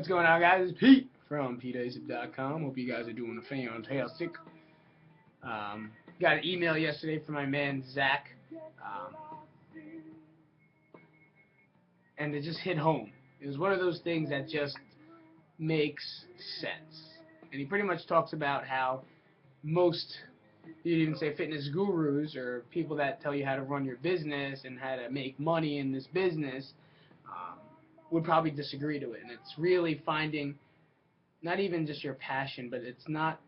What's going on, guys? It's Pete from Isip.com. Hope you guys are doing fantastic. Got an email yesterday from my man Zach, um, and it just hit home. It was one of those things that just makes sense. And he pretty much talks about how most, you'd even say fitness gurus or people that tell you how to run your business and how to make money in this business um, would probably disagree to it. And it's really finding not even just your passion, but it's not,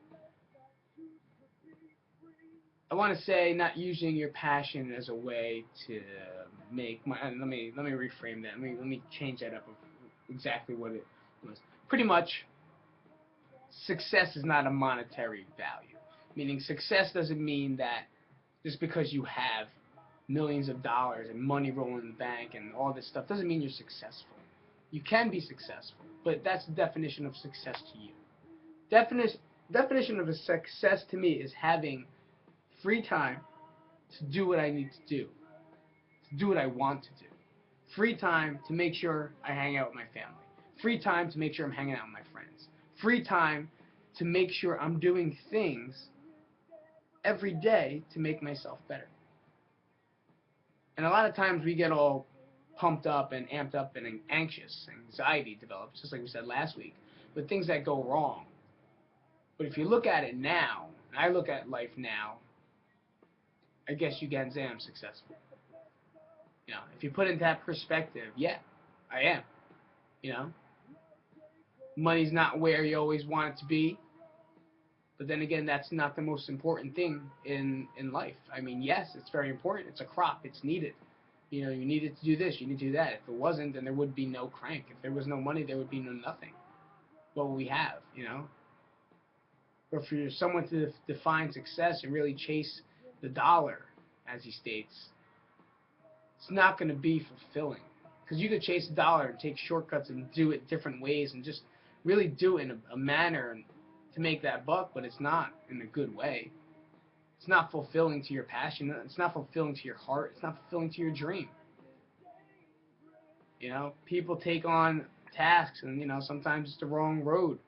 I want to say, not using your passion as a way to make money. Let me reframe that. Let me change that up of exactly what it was. Pretty much, success is not a monetary value. Meaning, success doesn't mean that just because you have millions of dollars and money rolling in the bank and all this stuff doesn't mean you're successful. You can be successful, but that's the definition of success to you. Definition of a success to me is having free time to do what I need to do what I want to do. Free time to make sure I hang out with my family. Free time to make sure I'm hanging out with my friends. Free time to make sure I'm doing things every day to make myself better. And a lot of times we get all pumped up and amped up and anxious. Anxiety develops, just like we said last week, with things that go wrong. But if you look at it now, and I look at life now, I guess you can say I'm successful. If you put it into that perspective, yeah, I am. You know, money's not where you always want it to be, but then again, that's not the most important thing in life. I mean, yes, it's very important. It's a crop. It's needed. You need it to do this. You need to do that. If it wasn't, then there would be no crank. If there was no money, there would be no nothing. What will we have? But for someone to define success and really chase the dollar, as he states, it's not going to be fulfilling. Because you could chase a dollar and take shortcuts and do it different ways and just really do it in a manner to make that buck, but it's not in a good way. It's not fulfilling to your passion. It's not fulfilling to your heart. It's not fulfilling to your dream. People take on tasks and, sometimes it's the wrong road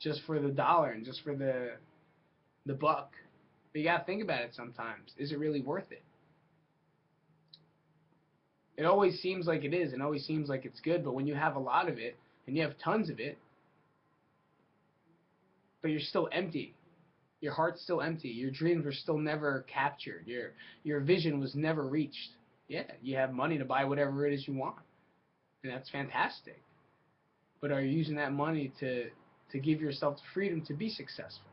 just for the dollar and just for the buck. But you gotta think about it sometimes. Is it really worth it? It always seems like it is, and always seems like it's good, but when you have a lot of it, and you have tons of it, but you're still empty. Your heart's still empty. Your dreams were still never captured. Your vision was never reached. Yeah, you have money to buy whatever it is you want, and that's fantastic. But are you using that money to give yourself the freedom to be successful?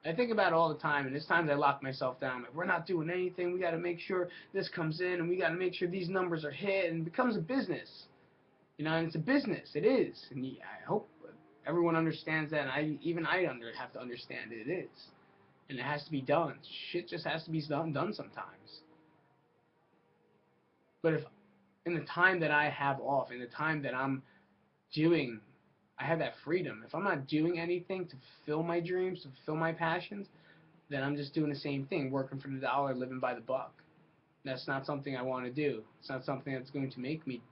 I think about it all the time, and there's times I lock myself down. Like, we're not doing anything. We got to make sure this comes in, and we got to make sure these numbers are hit, and it becomes a business. And it's a business. It is, and I hope everyone understands that. And I have to understand it is, and it has to be done. Shit just has to be done sometimes. But if in the time that I have off, in the time that I have that freedom. If I'm not doing anything to fulfill my dreams, to fulfill my passions, then I'm just doing the same thing, working for the dollar, living by the buck. That's not something I want to do. It's not something that's going to make me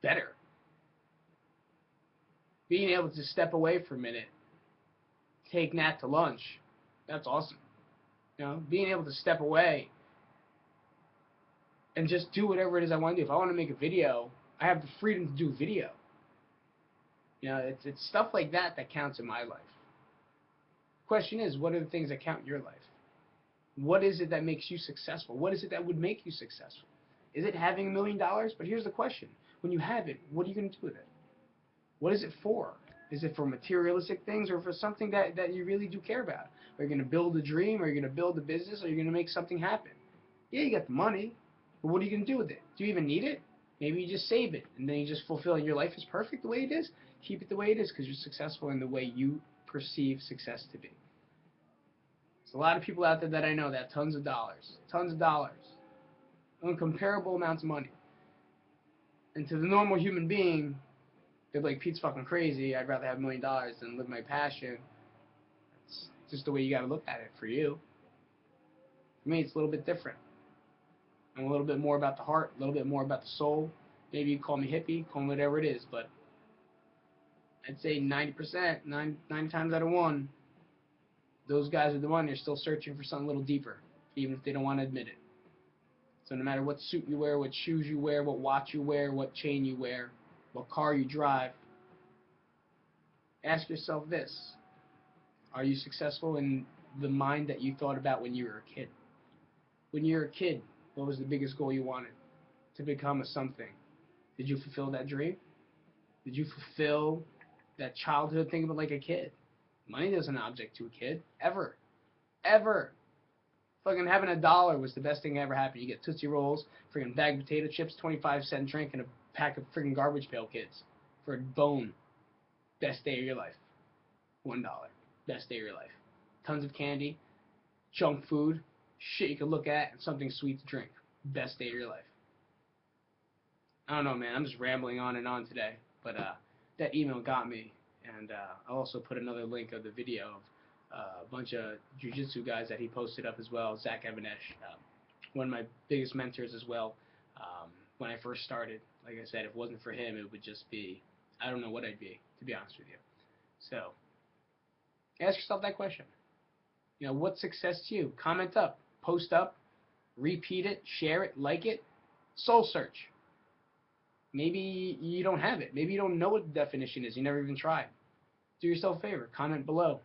better. Being able to step away for a minute, take Nat to lunch, that's awesome. Being able to step away and just do whatever it is I want to do. If I want to make a video, I have the freedom to do video. It's stuff like that counts in my life. Question is, what are the things that count in your life? What is it that makes you successful? What is it that would make you successful? Is it having $1 million? But here's the question. When you have it, what are you going to do with it? What is it for? Is it for materialistic things or for something that you really do care about? Are you going to build a dream? Are you going to build a business? Are you going to make something happen? Yeah, you got the money, but what are you going to do with it? Do you even need it? Maybe you just save it, and then you just fulfill it. Your life is perfect the way it is. Keep it the way it is because you're successful in the way you perceive success to be. There's a lot of people out there that I know that have tons of dollars, uncomparable amounts of money. And to the normal human being, they're like, Pete's fucking crazy. I'd rather have $1 million than live my passion. It's just the way you got to look at it for you. For me, it's a little bit different. I'm a little bit more about the heart, a little bit more about the soul, Maybe you call me hippie, call me whatever it is, but I'd say 90%, 9 times out of 1, those guys are the one they're still searching for something a little deeper, even if they don't want to admit it. So no matter what suit you wear, what shoes you wear, what watch you wear, what chain you wear, what car you drive, ask yourself this: are you successful in the mind that you thought about when you were a kid? When you were a kid, what was the biggest goal you wanted? To become a something. Did you fulfill that dream? Did you fulfill that childhood thing about like a kid? Money isn't an object to a kid. Ever. Ever. Fucking having $1 was the best thing that ever happened. You get Tootsie Rolls, freaking bag of potato chips, 25-cent drink, and a pack of freaking Garbage Pail Kids for a bone. Best day of your life. $1. Best day of your life. Tons of candy, junk food, shit you could look at, and something sweet to drink. Best day of your life. I don't know, man. I'm just rambling on and on today. But that email got me. And I'll also put another link of the video of a bunch of jiu-jitsu guys that he posted up as well. Zach Evanesh, one of my biggest mentors as well. When I first started, like I said, if it wasn't for him, it would just be, I don't know what I'd be, to be honest with you. So, ask yourself that question. You know, what's success to you? Comment up, post up, repeat it, share it, like it. Soul search. Maybe you don't have it. Maybe you don't know what the definition is. You never even tried. Do yourself a favor. Comment below.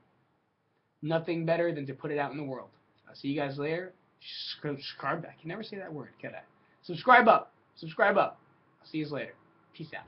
Nothing better than to put it out in the world. I'll see you guys later. Subscribe. I can never say that word, can I? Subscribe up. Subscribe up. I'll see you later. Peace out.